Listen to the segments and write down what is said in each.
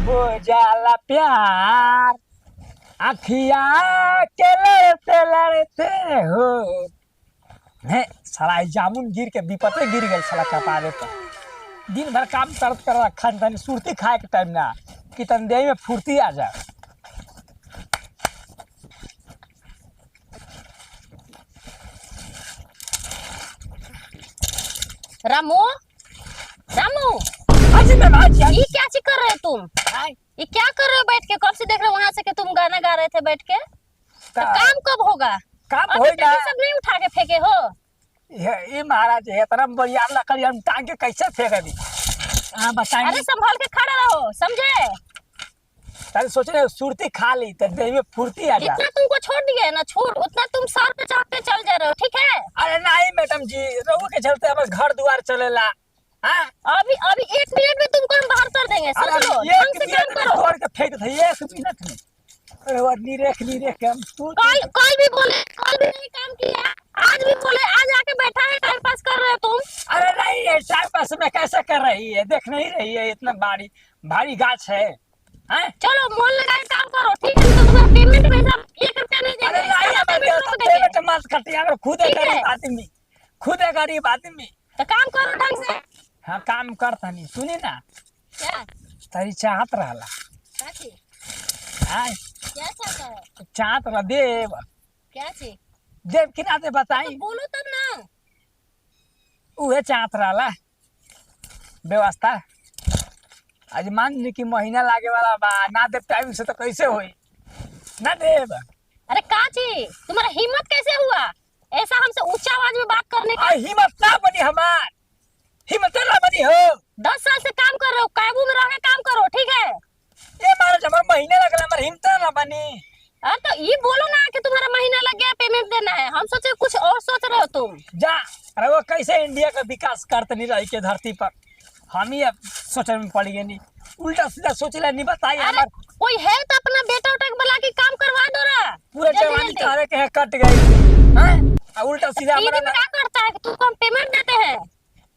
हो जाला प्यार अखिया के लड़ते लड़ते हो। है साला जामुन गिर के विपते गिर गई साला कपारे पर। दिन भर काम करत कर रखा तनी सुरती खाए के टाइम ना कि तन देह में फुर्ती आ जाए। रामू रामू आज मैं आज ये क्या चीज कर रहे हो तुम? ये क्या कर रहे हो बैठ के? कब से देख रहे हो वहां से कि तुम गाना गा रहे थे बैठ के। तो काम कब होगा? काम होगा सब नहीं उठा के फेंके हो। ये महाराज है इतना बढ़िया लकड़ी हम टांग के कैसे फेंकेंगे? बताइए। अरे संभाल के खड़ा रहो, समझे? तारे सोच रहे सुरती खा ली तो देह में फुर्ती आ जाए। जितना तुमको छोड़ दिया है ना, छोड़ उतना तुम सर पे चढ़ के चल जा रहे हो, ठीक है? अरे नहीं मैडम जी, रघु के चलते हमारे घर द्वार चलेला। हाँ अभी अभी 1 मिनट में तुमको हम बाहर कर देंगे, समझ लो। ये ढंग से काम करो। तोड़ के फेंक दे 1 मिनट में। अरे वो नीरेख के हम कल भी बोले, कल भी नहीं काम किया, आज भी बोले, आज आके बैठा है टाइम पास कर रहे हो तुम। अरे नहीं ये टाइम पास में कैसे कर रही है? देख नहीं रही है इतना भारी गाछ है। हैं? चलो मोल लगा के काम करो, ठीक है? तो तुम्हारा पेमेंट पैसा 1 रुपया नहीं देंगे। अरे नहीं पेमेंट मत कटिए, अगर खुद गरीब आदमी तो काम करो ढंग से। हाँ काम करता नहीं। सुनी ना क्या तारी चाहत रहला। क्या चीज? हाँ क्या चाहता है? चाहत रह देव क्या चीज? देव कि ना दे बताई। तो बोलो तब ना। उहे चाहत रहला व्यवस्था। आज मान ली कि महीना लागे वाला बा, ना दे टाइम से तो कैसे होई? ना देव। अरे का चीज? तुम्हारा हिम्मत कैसे हुआ ऐसा हमसे ऊंचा आवाज में बात करने का? हिम्मत ना बनी हमार, हिम्मत ना बनी हो। 10 साल से काम कर रहे हो, काबू में रह के काम करो, ठीक है? ये महाराज हमार महीने लगला, हमार हिम्मत ना बनी। अरे तो ये बोलो ना कि तुम्हारा महीना लग गया, पेमेंट देना है। हम सोचे कुछ और सोच रहे हो तुम। जा अरे वो कैसे इंडिया का विकास करते नहीं रही के धरती पर, हम ही अब सोचने में पड़ गए। नहीं उल्टा सीधा सोचला नहीं बताई। अरे हमार कोई है तो अपना बेटा उठा के बुला के काम करवा दो ना। पूरे जल्दी जवानी जल्दी। तारे के कट गई हैं? उल्टा सीधा फ्री हमारा में क्या करता है कि तुमको हम पेमेंट देते हैं?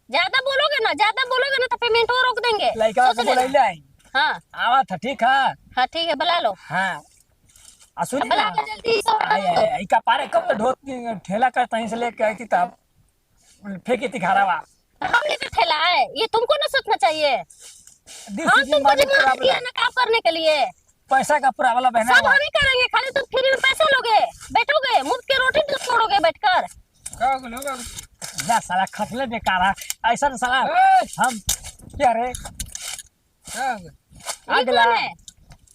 ज्यादा बोलोगे ना तो पेमेंट और रोक देंगे। लड़का सोच को लेना। बोलैले आई हाँ आवा था। ठीक है हाँ ठीक है, बुला लो। हाँ सुनी बुला ना लो जल्दी सब। आई का पारे कब ढोत ठेला कर तहीं से लेके आई थी तब फेंकी थी घरावा। हम लेकर ठेला है, ये तुमको ना सोचना चाहिए। दिस हम इज तुमको माय जमा किया प्रॉब्लम। ना काम करने के लिए। पैसा का प्रॉब्लम है सब ना। हम ही करेंगे, खाली तुम फ्री में पैसे लोगे, बैठोगे मुफ्त के रोटी तुम छोड़ोगे बैठकर। ना साला खटले बेकार है ऐसा ना साला। हम क्या रे ये अगला कौन है?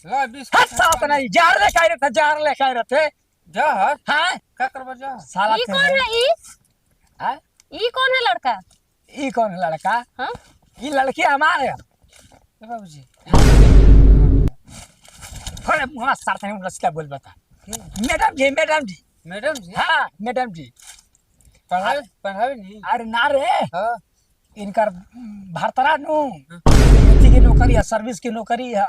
हट साला तो नहीं जार ले खाई रहते, जार ले खाई रहते। जा हर हाँ का करबा जा। साला ये कौन है? हाँ? ये कौन है लड़का? ई कौन है लड़का? हाँ ये लड़की हमारे है। ए बाबूजी थोड़े मुँह सारते हैं रस्ता बोल बता। मैडम जी मैडम जी हाँ मैडम जी पढ़ावे नहीं। अरे ना रे हां इनकर भरतरा नु अथी की नौकरी है, सर्विस की नौकरी है।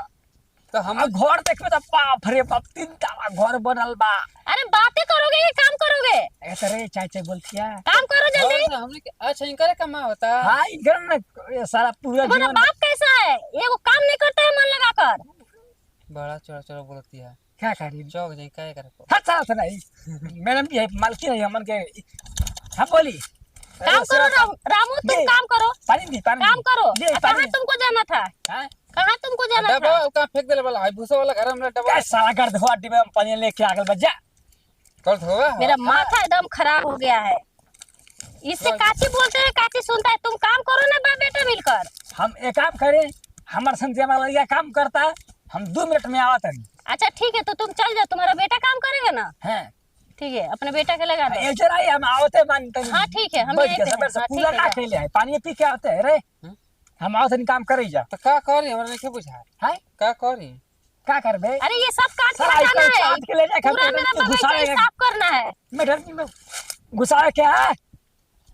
तो हम अब घर देखबे तो बाप रे बाप 3 ताला घर बनल बा। अरे बातें करोगे कि काम करोगे? ऐसे रे चाचा बोलती है। काम करो जल्दी। हमने अच्छा इनका कमा होता। हाँ इधर ना ये सारा पूरा तुम्हारा जीवन बाप कैसा है? ये वो काम नहीं करता है मन लगाकर। बड़ा चोरा चोरा बोलती है। क्या करी चौक जाई काय करे को। हाँ साला तो नहीं मैडम जी है मालकी है हमन के। हाँ बोली काम करो रामू, तुम दे। काम करो, पानी दी पानी काम करो। दे कहाँ पानी। तुमको जाना था? हाँ कहाँ तुमको जाना डब्बा था? का फेंक देले वाला है भूसा वाला घर में डब्बा क्या साला कर दो अड्डी में पानी लेके आगल बजा। कर होगा। मेरा माथा एकदम खराब हो गया है। इससे काची बोलते हैं, काची सुनता है। तुम काम करो ना बाप बेटा मिलकर। हम एक काम करें, हमारे संजय वाला ये काम करता है, हम 2 मिनट में आवत हैं। अच्छा ठीक है, तो तुम चल जाओ, तुम्हारा बेटा काम करेगा ना? हैं ठीक है, अपने बेटा के लगा दो। ये जरा ही हम आवते मानते हैं। हाँ ठीक है, हम बैठ यहीं के पे सबर हैं। से हाँ, पूरा ठीक ना है, खेले है, पानी पी के आते हैं रे। हम आवत नहीं काम करे जा। तो का करी हमरा नहीं बुझा। हैं का करी क्या करबे? अरे ये सब काट के साला हटाना इसको है, काट के ले जाके पूरा मेरा बगीचा घुसाएगा। साफ करना है। मैडम जी में घुसाए क्या है?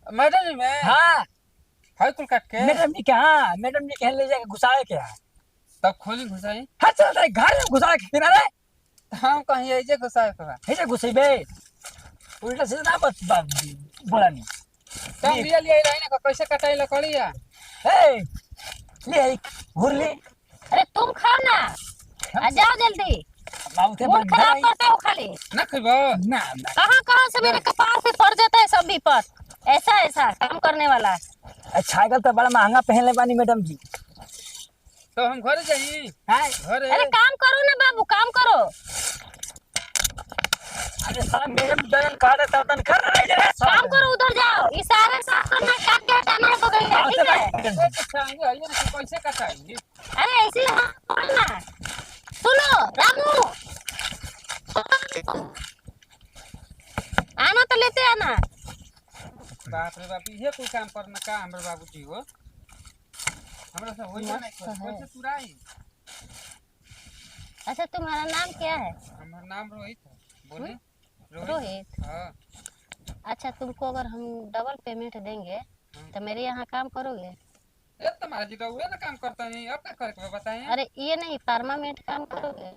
मैडम जी मैं हाँ हाई कुल काट के मैडम जी क्या? हाँ मैडम जी कह ले जाके घुसाए क्या है? तब खोली घुसाई। हाँ चल रहे घर में घुसाए के किनारे हम कहीं ऐसे घुसाए करा। ऐसे घुसेबे उल्टा सीधा ना बोला नहीं। तुम लिया लिया रही ना कैसे कटाई लकड़ी है। ए ले घूर ले। अरे तुम खाओ ना। आ जाओ जल्दी। बाबू थे मूड खराब करते हो खाली। ना खइबो ना कहाँ कहाँ से मेरे कपार पे पड़ जाता है सब विपत। ऐसा ऐसा काम करने वाला। साइकिल तो बड़ा महंगा पहनले बानी मैडम जी। तो हम घरे जाई हाय घरे। अरे काम करो ना बाबू, काम करो। अरे साला मैडम जन कहा था तन कर रहे जरा काम करो, उधर जाओ। इशारे साफ करना, काट के हटाना है पकड़ना, ठीक है? चाहेंगे आइए ना कि कैसे कटाएंगे। अरे ऐसे ही हाथ पकड़ना। सुनो रामू, आना तो लेते आना। बाप रे बाप, ये कोई काम करना का हमर बाबूजी हो। हमरा से होई नहीं कैसे तुराई। अच्छा तुम्हारा नाम क्या है? हमर नाम रोहित है। बोलिए रोहित। हाँ अच्छा तुमको अगर हम डबल पेमेंट देंगे तो मेरे यहाँ काम करोगे? ये तुम्हारा जी हुए ना काम करता नहीं, अब क्या करे बताएं। अरे ये नहीं, परमानेंट काम करोगे?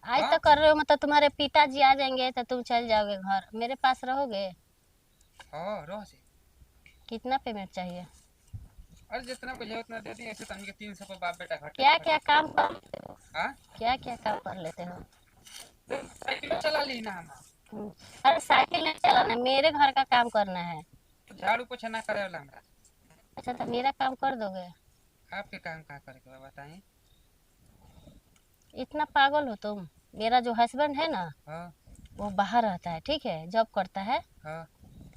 आज हाँ? तो कर रहे हो, मतलब तुम्हारे पिताजी आ जाएंगे तो तुम चल जाओगे घर, मेरे पास रहोगे? हाँ रहो से। कितना पेमेंट चाहिए? अरे जितना चाहिए उतना दे दी, ऐसे तो हमके 300 पर बाप बेटा घटे। क्या क्या काम कर लेते हो? हाँ क्या क्या काम कर लेते हो? तो साइकिल चला ली ना हम। अरे साइकिल नहीं चलाना, मेरे घर का काम करना है। तो झाड़ू पोछा ना करे वाला हमरा। अच्छा तो मेरा काम कर दोगे? आपके काम का करे के बताएं। इतना पागल हो तुम? मेरा जो हस्बैंड है ना, हाँ वो बाहर रहता है, ठीक है, जॉब करता है। हाँ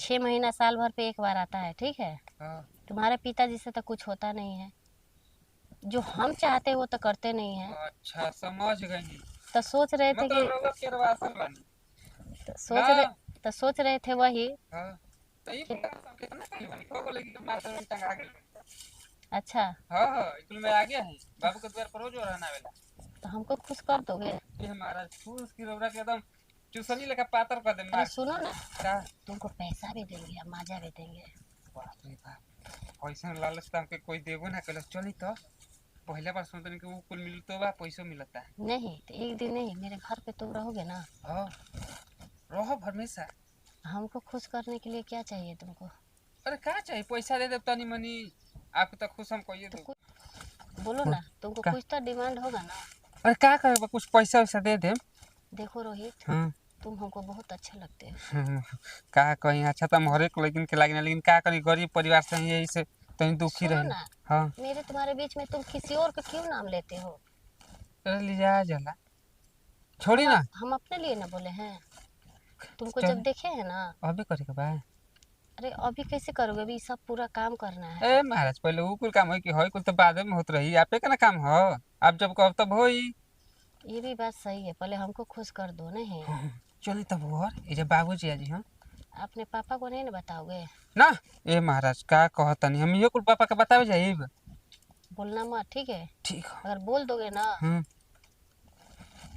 6 महीना साल भर पे एक बार आता है, ठीक है? हाँ। तुम्हारे पिताजी से तो कुछ होता नहीं है। जो हम चाहते हैं वो तो करते नहीं है। अच्छा समझ गई। तो सोच रहे थे कि मतलब लोग केरवासन बनी। तो सोच रहे थे वही। हाँ तो ये कितना कहीं बनी को बोले कि मास्टर में टंगा गई। अच्छा हाँ हाँ स्कूल में आ गया है, बाबू के द्वार पर रोज रहना वाला। तो हमको खुश कर दोगे? ये हमारा फूस की रोबरा के एकदम चूसनी लेकर पातर कर देना। अरे सुनो ना, का तुमको पैसा भी देंगे और माजा भी देंगे। बाप रे बाप, ऐसा लालच तो हमके कोई देबो ना कल। चली तो पहले बार सुनते कि वो कुल मिलतो बा पैसों मिलता है। नहीं तो एक दिन नहीं, मेरे घर पे तुम रहोगे ना? हाँ रहो हमेशा। हमको खुश करने के लिए क्या चाहिए तुमको? अरे का चाहिए, पैसा दे दे तनी मनी, आपको तो खुश हम कहिए दो। बोलो ना, तुमको का? कुछ तो डिमांड होगा ना? अरे का करे, कुछ पैसा वैसा दे दे। देखो रोहित, हाँ तुम हमको बहुत अच्छे लगते हो। का कहीं अच्छा तो हम हरेक लेकिन के लागिना, लेकिन का करी गरीब परिवार से यही से तनी दुखी सुनो रहे। ना, हाँ मेरे तुम्हारे बीच में तुम किसी और का क्यों नाम लेते हो? अरे ले जा जला छोड़ी ना। हम अपने लिए ना बोले हैं, तुमको चल। जब देखे हैं ना। अभी करे के बा। अरे अभी कैसे करोगे, अभी सब पूरा काम करना है। ए महाराज पहले वो कुल काम हो कि होई कुल तो बाद में होत रही, आपे का ना काम हो। आप जब कहो तब होई। ये भी बात सही है, पहले हमको खुश कर दो नहीं। चली तब और ये जब बाबूजी आजी। हाँ अपने पापा को नहीं ना बताओगे? ना ए महाराज का कहतनी हम ये कुल पापा के बतावे जाइब। बोलना मत, ठीक है? ठीक है। अगर बोल दोगे ना हम्म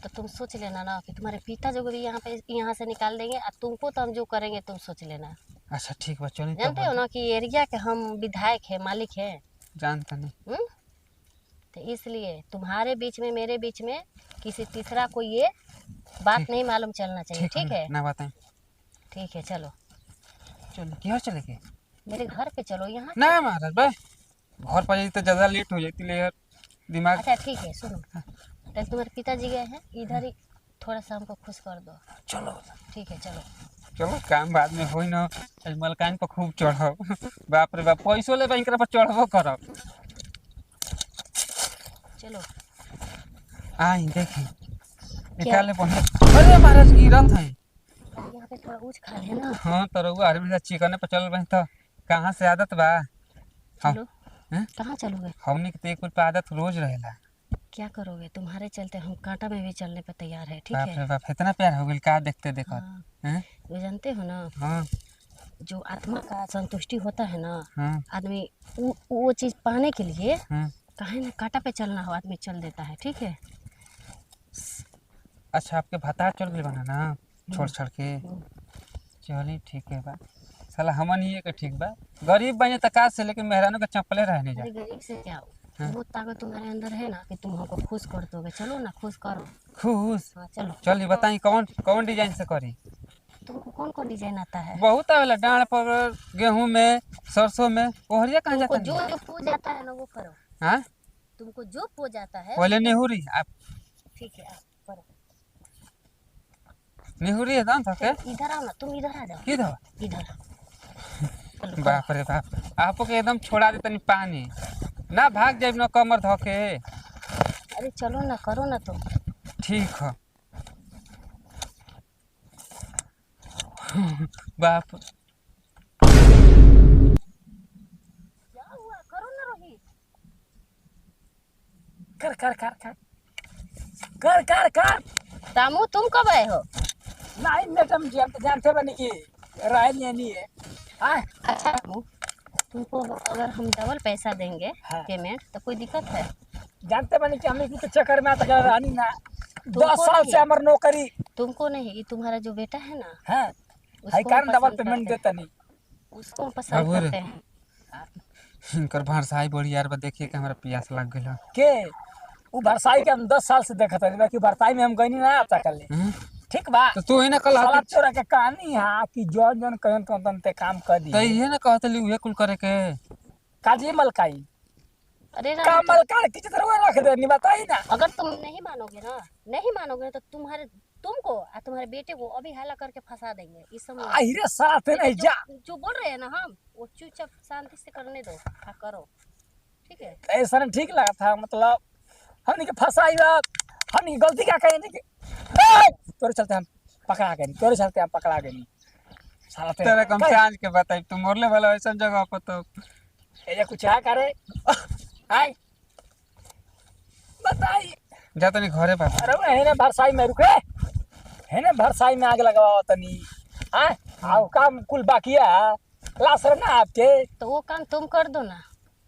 तो तुम सोच लेना ना कि तुम्हारे पिता जो भी यहाँ से निकाल देंगे, और तुमको तो हम जो करेंगे तुम सोच लेना। अच्छा ठीक बा चली जानते हो तब। ना कि एरिया के हम विधायक है, मालिक है। जानता नहीं। तो इसलिए तुम्हारे बीच में मेरे बीच में किसी तीसरा को ये बात नहीं मालूम चलना चाहिए, ठीक है? ना बताएं। ठीक है चलो, चलो किधर चले के? मेरे घर पे चलो यहाँ। ना महाराज भाई घर पर तो ज्यादा लेट हो जाती ले यार दिमाग। अच्छा ठीक है, सुनो, कल तुम्हारे पिताजी गए हैं, इधर ही थोड़ा सा हमको खुश कर दो। चलो ठीक है चलो। चलो काम बाद में होई ना। मलकान पर खूब चढ़ो बाप रे बाप, पैसो ले बैंक पर चढ़बो करो। चलो आई देखी निकाले पड़े। अरे महाराज गिरत है। यहाँ पे थोड़ा ऊँच खा है ना। हाँ तो रहुआ अरे मेरा चिकन पे चल रहे तो कहाँ से आदत बा। हाँ चलो, हैं? कहाँ चलोगे? हमने के तो एक कुल पे आदत रोज रहेला। क्या करोगे, तुम्हारे चलते हम कांटा में भी चलने पे तैयार है, ठीक बाप है? रे बाप इतना प्यार हो गया का देखते देखत। हाँ, हैं? वो जानते हो ना, हाँ जो आत्मा का संतुष्टि होता है ना, हाँ आदमी वो चीज़ पाने के लिए हाँ। काहे ना कांटा पे चलना हो, आदमी चल देता है, ठीक है? अच्छा आपके भतार चल गए बना ना छोड़ छाड़ के। चलिए ठीक है बा। साला हमन ही के ठीक बा, गरीब बने तका से लेकिन मेहरानों के चप्पले रहने जा। अरे गरीब से क्या हो, हाँ। बहुत ताकत तुम्हारे अंदर है ना कि तुम हमको खुश कर दोगे। चलो ना, खुश करो। खुश। हाँ चलो। चलिए बताई कौन कौन डिजाइन से करी। तुमको कौन कौन डिजाइन आता है? बहुत आवेला, डांड पर गेहूं में सरसों में ओहरिया कहाँ तुमको जाता जो जो पूछ जाता है ना वो करो। हाँ तुमको जो हो जाता है पहले नेहुरी आप ठीक है, आप करो। नेहुरी है दान थके इधर आओ ना, तुम इधर आ जाओ, की दवा इधर। बाप रे बाप आपको के एकदम छोड़ा दे तनी पानी ना भाग जाए ना कमर धके। अरे चलो ना, करो ना तुम। ठीक है बाप क्या हुआ, करो ना रोहित। कर कर कर कर कर कर कर रामू तुम कब आए हो? नहीं मैडम जी, हम तो जानते बनी कि राय नहीं है। हाँ अच्छा रामू, तुमको अगर हम डबल पैसा देंगे हाँ। पेमेंट तो कोई दिक्कत है? जानते बनी कि हम इसी के चक्कर में आता रानी ना 10 तुमको साल नहीं। से हमारी नौकरी तुमको नहीं, ये तुम्हारा जो बेटा है ना है उसको हाई हम कारण डबल पसंद पेमेंट करते देता नहीं। हैं। उसको हम पसंद बाबू रे। करते हैं। इनकर भरसाई बड़ी यार बा देखिए कि हमारा प्यास लग गया। के वो भरसाई के हम 10 साल से देखा था, बाकी भरसाई में हम गई नहीं ना आता कर ले। ठीक बा तो तू ही ना कल साला आती चोरा के कहानी है कि जौन जौन कहन तन ते काम कर दी तो ये ना कहते ली उहे कुल करे के। काजी मलकाई अरे का रामू, मलकाई की तरह रख दे नहीं बताई ना। अगर तुम नहीं मानोगे ना, नहीं मानोगे तो तुमको और तुम्हारे बेटे को अभी हाला करके फंसा देंगे। इस समय आहिरे साथ नहीं जा जो बोल रहे हैं ना हम, वो चुपचाप शांति से करने दो। हाँ करो, ठीक है। ऐसा नहीं ठीक लगा था, मतलब हमने के फंसाई बात हमने गलती क्या कही नहीं तोरे चलते हम पकड़ा गए, तोरे चलते हम पकड़ा गए साला तेरे कम से आज के बताई तू मोरले वाला ऐसा जगह पर तो ये कुछ है करे आई बताई। जा तनी घरे बाबा। अरे वो है ना भरसाई में रुके, है ना भरसाई में आग लगावा तनी। हाँ आओ काम कुल बाकी है लासर ना आपके तो वो काम तुम कर दो ना।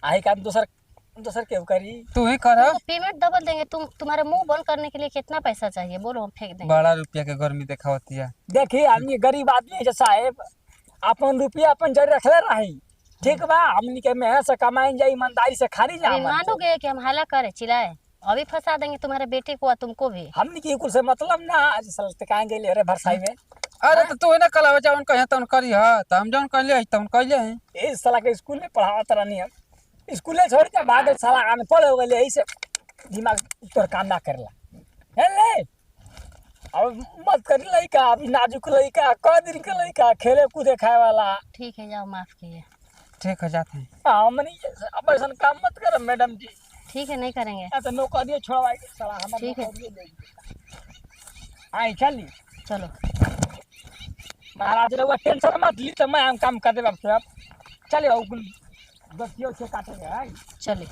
आई काम दूसर दूसर क्यों करी। तू ही कर तुमको पेमेंट डबल देंगे। तुम्हारे मुंह बंद करने के लिए कितना पैसा चाहिए बोलो, हम फेंक देंगे। बड़ा रुपया के गर्मी देखा होती है। देखिए आदमी गरीब आदमी है साहेब, अपन रुपया अपन जड़ रखले रही ठीक बा, हमनी के मेहनत से कमाई जाए ईमानदारी से खारी जा। अभी मानोगे कि हम हाला करे चिल्लाए? अभी फंसा देंगे तुम्हारे बेटे को और तुमको भी। हमनी के कुल से मतलब ना आज सलते काहे गेले अरे भरसाई में। अरे तो तू ही ना कल आवे जावन कहे तवन करी ह त हम जवन कहले आई तवन कहले हैं। इस साला के स्कूल में पढ़ावत रहनी हम, स्कूले छोड़ के भागल साला अनपढ़ हो गए, ऐसे दिमाग तोर काम ना करला है ले। अब मत करी लइका, अभी नाजुक लइका क दिन के लइका खेले कूदे खाए वाला। ठीक है, जाओ माफ कीजिए। ठीक है जाते हैं। हमनी अब ऐसा काम मत कर मैडम जी, ठीक है, नहीं करेंगे। ऐसा नौकरी छोड़वाई साला हमार ठीक है। नौकरी ले। आई चली चलो महाराज रहुआ टेंशन मत ली, तो मैं हम काम कर दे बाप साहब। चले बतियों से काटेंगे। चलिए।